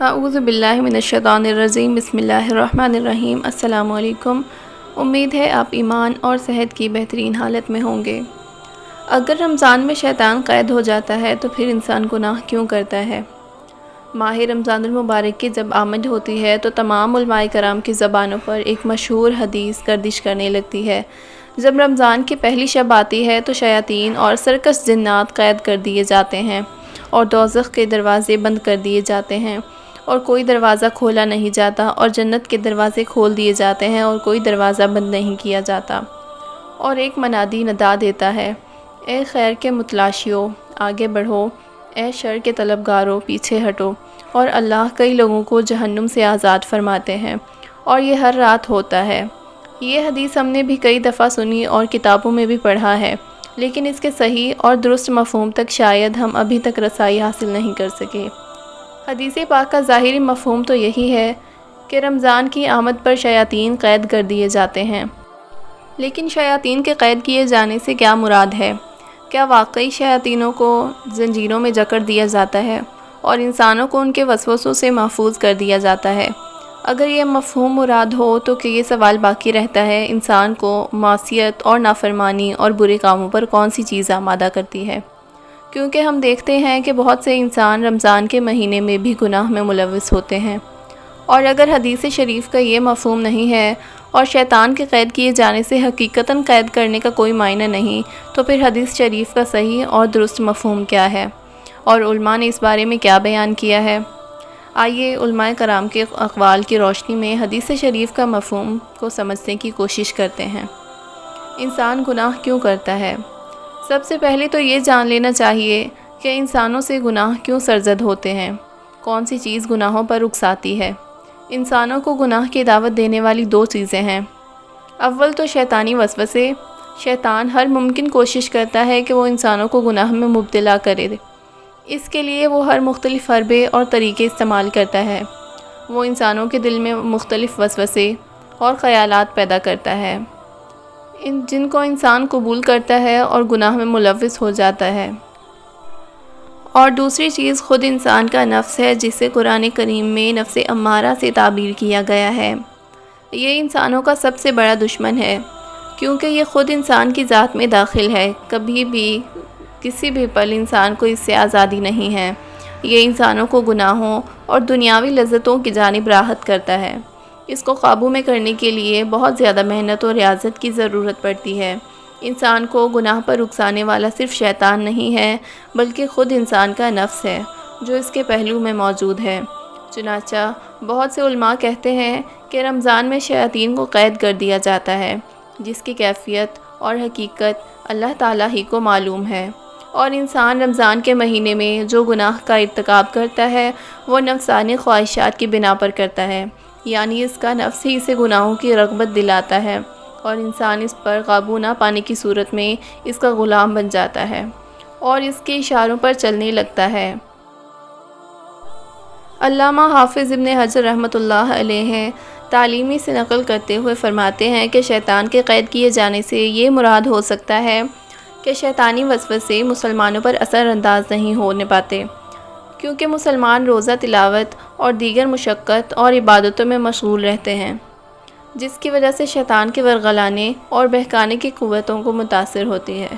اعوذ باللہ من الشیطان الرجیم، بسم اللہ الرحمن الرحیم۔ السلام علیکم۔ امید ہے آپ ایمان اور صحت کی بہترین حالت میں ہوں گے۔ اگر رمضان میں شیطان قید ہو جاتا ہے تو پھر انسان گناہ کیوں کرتا ہے؟ ماہ رمضان المبارک کی جب آمد ہوتی ہے تو تمام علماء کرام کی زبانوں پر ایک مشہور حدیث گردش کرنے لگتی ہے۔ جب رمضان کی پہلی شب آتی ہے تو شیاطین اور سرکش جنات قید کر دیے جاتے ہیں اور دوزخ کے دروازے بند کر دیے جاتے ہیں اور کوئی دروازہ کھولا نہیں جاتا، اور جنت کے دروازے کھول دیے جاتے ہیں اور کوئی دروازہ بند نہیں کیا جاتا۔ اور ایک منادی ندا دیتا ہے، اے خیر کے متلاشیوں آگے بڑھو، اے شر کے طلبگاروں پیچھے ہٹو۔ اور اللہ کئی لوگوں کو جہنم سے آزاد فرماتے ہیں، اور یہ ہر رات ہوتا ہے۔ یہ حدیث ہم نے بھی کئی دفعہ سنی اور کتابوں میں بھی پڑھا ہے، لیکن اس کے صحیح اور درست مفہوم تک شاید ہم ابھی تک رسائی حاصل نہیں کر سکے۔ حدیث پاک کا ظاہری مفہوم تو یہی ہے کہ رمضان کی آمد پر شیاطین قید کر دیے جاتے ہیں، لیکن شیاطین کے قید کیے جانے سے کیا مراد ہے؟ کیا واقعی شیاطینوں کو زنجیروں میں جکڑ دیا جاتا ہے اور انسانوں کو ان کے وسوسوں سے محفوظ کر دیا جاتا ہے؟ اگر یہ مفہوم مراد ہو تو کہ یہ سوال باقی رہتا ہے، انسان کو معصیت اور نافرمانی اور برے کاموں پر کون سی چیز آمادہ کرتی ہے؟ کیونکہ ہم دیکھتے ہیں کہ بہت سے انسان رمضان کے مہینے میں بھی گناہ میں ملوث ہوتے ہیں، اور اگر حدیث شریف کا یہ مفہوم نہیں ہے اور شیطان کے قید کیے جانے سے حقیقتاً قید کرنے کا کوئی معنی نہیں، تو پھر حدیث شریف کا صحیح اور درست مفہوم کیا ہے اور علماء نے اس بارے میں کیا بیان کیا ہے؟ آئیے علماء کرام کے اقوال کی روشنی میں حدیث شریف کا مفہوم کو سمجھنے کی کوشش کرتے ہیں۔ انسان گناہ کیوں کرتا ہے؟ سب سے پہلے تو یہ جان لینا چاہیے کہ انسانوں سے گناہ کیوں سرزد ہوتے ہیں، کون سی چیز گناہوں پر اکساتی ہے۔ انسانوں کو گناہ کی دعوت دینے والی دو چیزیں ہیں۔ اول تو شیطانی وسوسے۔ شیطان ہر ممکن کوشش کرتا ہے کہ وہ انسانوں کو گناہ میں مبتلا کرے، اس کے لیے وہ ہر مختلف حربے اور طریقے استعمال کرتا ہے۔ وہ انسانوں کے دل میں مختلف وسوسے اور خیالات پیدا کرتا ہے، جن کو انسان قبول کرتا ہے اور گناہ میں ملوث ہو جاتا ہے۔ اور دوسری چیز خود انسان کا نفس ہے، جسے قرآن کریم میں نفس امارہ سے تعبیر کیا گیا ہے۔ یہ انسانوں کا سب سے بڑا دشمن ہے، کیونکہ یہ خود انسان کی ذات میں داخل ہے۔ کبھی بھی کسی بھی پل انسان کو اس سے آزادی نہیں ہے۔ یہ انسانوں کو گناہوں اور دنیاوی لذتوں کی جانب راغب کرتا ہے۔ اس کو قابو میں کرنے کے لیے بہت زیادہ محنت اور ریاضت کی ضرورت پڑتی ہے۔ انسان کو گناہ پر اکسانے والا صرف شیطان نہیں ہے، بلکہ خود انسان کا نفس ہے، جو اس کے پہلو میں موجود ہے۔ چنانچہ بہت سے علماء کہتے ہیں کہ رمضان میں شیاطین کو قید کر دیا جاتا ہے، جس کی کیفیت اور حقیقت اللہ تعالیٰ ہی کو معلوم ہے۔ اور انسان رمضان کے مہینے میں جو گناہ کا ارتکاب کرتا ہے وہ نفسانی خواہشات کی بنا پر کرتا ہے، یعنی اس کا نفس ہی اسے گناہوں کی رغبت دلاتا ہے، اور انسان اس پر قابو نہ پانے کی صورت میں اس کا غلام بن جاتا ہے اور اس کے اشاروں پر چلنے لگتا ہے۔ علامہ حافظ ابن حجر رحمۃ اللہ علیہ تعلیمی سے نقل کرتے ہوئے فرماتے ہیں کہ شیطان کے قید کیے جانے سے یہ مراد ہو سکتا ہے کہ شیطانی وسوسے مسلمانوں پر اثر انداز نہیں ہونے پاتے، کیونکہ مسلمان روزہ تلاوت اور دیگر مشقت اور عبادتوں میں مشغول رہتے ہیں، جس کی وجہ سے شیطان کے ورغلانے اور بہکانے کی قوتوں کو متاثر ہوتی ہے،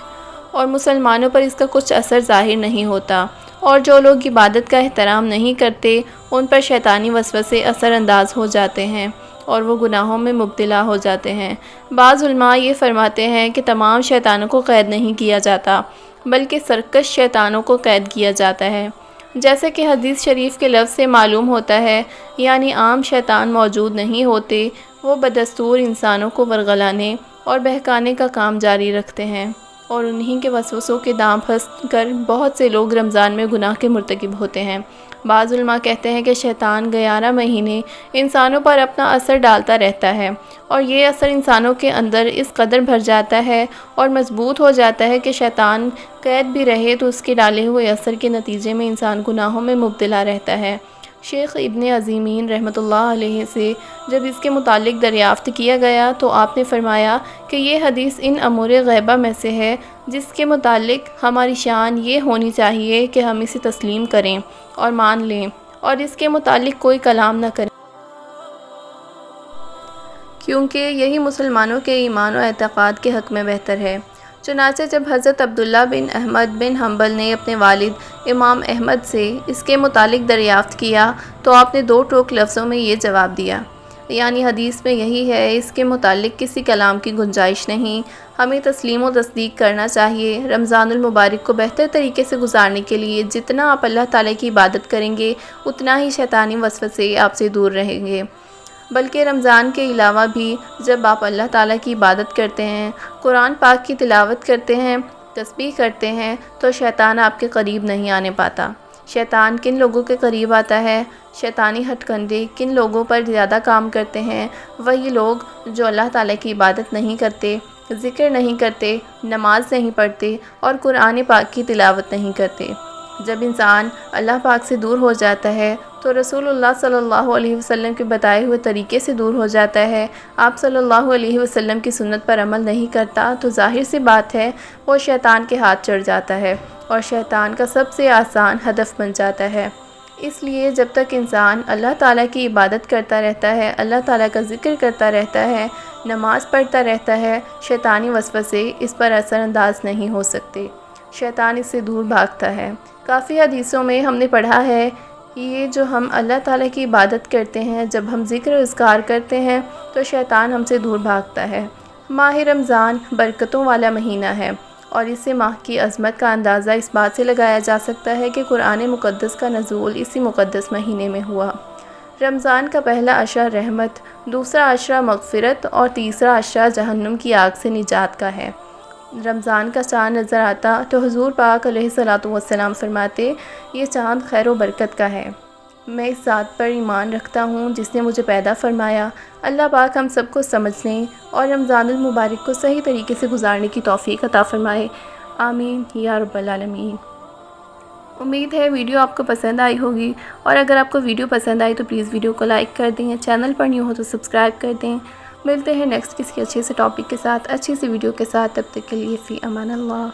اور مسلمانوں پر اس کا کچھ اثر ظاہر نہیں ہوتا، اور جو لوگ عبادت کا احترام نہیں کرتے ان پر شیطانی وسوسے اثر انداز ہو جاتے ہیں اور وہ گناہوں میں مبتلا ہو جاتے ہیں۔ بعض علماء یہ فرماتے ہیں کہ تمام شیطانوں کو قید نہیں کیا جاتا، بلکہ سرکش شیطانوں کو قید کیا جاتا ہے، جیسے کہ حدیث شریف کے لفظ سے معلوم ہوتا ہے، یعنی عام شیطان موجود نہیں ہوتے، وہ بدستور انسانوں کو ورغلانے اور بہکانے کا کام جاری رکھتے ہیں، اور انہی کے وسوسوں کے دام پھنس کر بہت سے لوگ رمضان میں گناہ کے مرتکب ہوتے ہیں۔ بعض علماء کہتے ہیں کہ شیطان 11 مہینے انسانوں پر اپنا اثر ڈالتا رہتا ہے، اور یہ اثر انسانوں کے اندر اس قدر بھر جاتا ہے اور مضبوط ہو جاتا ہے کہ شیطان قید بھی رہے تو اس کے ڈالے ہوئے اثر کے نتیجے میں انسان گناہوں میں مبتلا رہتا ہے۔ شیخ ابن عثیمین رحمۃ اللہ علیہ سے جب اس کے متعلق دریافت کیا گیا تو آپ نے فرمایا کہ یہ حدیث ان امور غیبہ میں سے ہے جس کے متعلق ہماری شان یہ ہونی چاہیے کہ ہم اسے تسلیم کریں اور مان لیں، اور اس کے متعلق کوئی کلام نہ کریں، کیونکہ یہی مسلمانوں کے ایمان و اعتقاد کے حق میں بہتر ہے۔ چنانچہ جب حضرت عبداللہ بن احمد بن حنبل نے اپنے والد امام احمد سے اس کے متعلق دریافت کیا تو آپ نے 2 ٹوک لفظوں میں یہ جواب دیا، یعنی حدیث میں یہی ہے، اس کے متعلق کسی کلام کی گنجائش نہیں، ہمیں تسلیم و تصدیق کرنا چاہیے۔ رمضان المبارک کو بہتر طریقے سے گزارنے کے لیے جتنا آپ اللہ تعالیٰ کی عبادت کریں گے اتنا ہی شیطانی وسوسے آپ سے دور رہیں گے، بلکہ رمضان کے علاوہ بھی جب آپ اللہ تعالیٰ کی عبادت کرتے ہیں، قرآن پاک کی تلاوت کرتے ہیں، تسبیح کرتے ہیں، تو شیطان آپ کے قریب نہیں آنے پاتا۔ شیطان کن لوگوں کے قریب آتا ہے؟ شیطانی ہتھ کنڈے کن لوگوں پر زیادہ کام کرتے ہیں؟ وہی لوگ جو اللہ تعالیٰ کی عبادت نہیں کرتے، ذکر نہیں کرتے، نماز نہیں پڑھتے اور قرآن پاک کی تلاوت نہیں کرتے۔ جب انسان اللہ پاک سے دور ہو جاتا ہے تو رسول اللہ صلی اللہ علیہ وسلم کے بتائے ہوئے طریقے سے دور ہو جاتا ہے، آپ صلی اللہ علیہ وسلم کی سنت پر عمل نہیں کرتا، تو ظاہر سی بات ہے وہ شیطان کے ہاتھ چڑھ جاتا ہے اور شیطان کا سب سے آسان ہدف بن جاتا ہے۔ اس لیے جب تک انسان اللہ تعالیٰ کی عبادت کرتا رہتا ہے، اللہ تعالیٰ کا ذکر کرتا رہتا ہے، نماز پڑھتا رہتا ہے، شیطانی وسوسے اس پر اثر انداز نہیں ہو سکتے، شیطان اس سے دور بھاگتا ہے۔ کافی حدیثوں میں ہم نے پڑھا ہے کہ یہ جو ہم اللہ تعالیٰ کی عبادت کرتے ہیں، جب ہم ذکر و اذکار کرتے ہیں تو شیطان ہم سے دور بھاگتا ہے۔ ماہ رمضان برکتوں والا مہینہ ہے اور اسے ماہ کی عظمت کا اندازہ اس بات سے لگایا جا سکتا ہے کہ قرآن مقدس کا نزول اسی مقدس مہینے میں ہوا۔ رمضان کا پہلا عشرہ رحمت، دوسرا عشرہ مغفرت اور تیسرا عشرہ جہنم کی آگ سے نجات کا ہے۔ رمضان کا چاند نظر آتا تو حضور پاک علیہ الصلوۃ والسلام فرماتے، یہ چاند خیر و برکت کا ہے۔ میں اس ذات پر ایمان رکھتا ہوں جس نے مجھے پیدا فرمایا۔ اللہ پاک ہم سب کو سمجھنے اور رمضان المبارک کو صحیح طریقے سے گزارنے کی توفیق عطا فرمائے، آمین یا رب العالمین۔ امید ہے ویڈیو آپ کو پسند آئی ہوگی، اور اگر آپ کو ویڈیو پسند آئی تو پلیز ویڈیو کو لائک کر دیں، چینل پر نیو ہو تو سبسکرائب کر دیں۔ ملتے ہیں نیکسٹ کسی اچھے سے ٹاپک کے ساتھ، اچھی سی ویڈیو کے ساتھ، تب تک کے لیے فی امان اللہ۔